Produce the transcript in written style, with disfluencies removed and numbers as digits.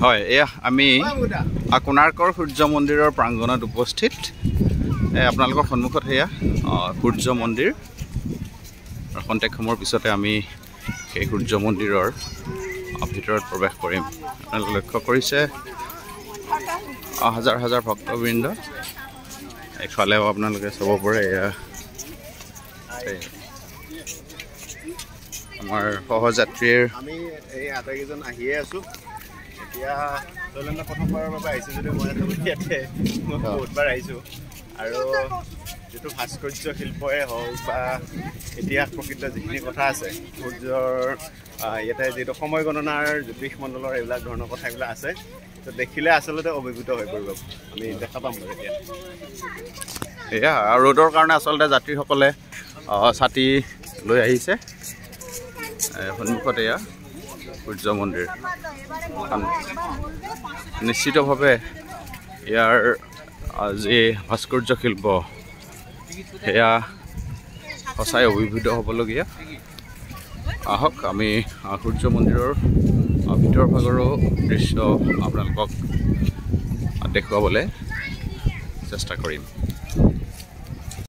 হয়, এয়া আমি কোণাৰ্কৰ সূৰ্য মন্দিৰৰ প্ৰাংগণত উপস্থিত। আপোনালোকৰ সন্মুখত সেয়া সূৰ্য মন্দিৰ। খন্তেক সময়ৰ পিছতে আমি সেই সূৰ্য মন্দিৰৰ ভিতৰত প্ৰৱেশ কৰিম। আপোনালোকে লক্ষ্য কৰিছে হাজাৰ হাজাৰ ভক্তবৃন্দ। এইফালেও আপোনালোকে চাব পাৰে এয়া আমাৰ সহযাত্ৰীৰ আমি এই আটাইকেইজন আহিয়ে আছোঁ। এতিয়া থৈলেণ্ডত প্ৰথমবাৰৰ বাবে আহিছোঁ যদিও মই ইয়াতে বহুতবাৰ আহিছোঁ। আৰু যিটো ভাস্কৰ্য শিল্পই হওক বা ইতিহাস প্ৰকৃত যিখিনি কথা আছে, সূৰ্যৰ ইয়াতে যিটো সময় গণনাৰ জ্যোতিষ মণ্ডলৰ এইবিলাক ধৰণৰ কথাবিলাক আছে, তো দেখিলে আচলতে অভিভূত হৈ পৰিব। আমি দেখা পাম বাৰু এতিয়া। এয়া ৰ'দৰ কাৰণে আচলতে যাত্ৰীসকলে ছাতি লৈ আহিছে। সন্মুখত এয়া সূৰ্য মন্দিৰ। নিশ্চিতভাৱে ইয়াৰ যি ভাস্কৰ্য শিল্প সেয়া সঁচাই অভিভূত হ'বলগীয়া। আহক আমি সূৰ্য মন্দিৰৰ ভিতৰ ভাগৰো দৃশ্য আপোনালোকক দেখুৱাবলৈ চেষ্টা কৰিম।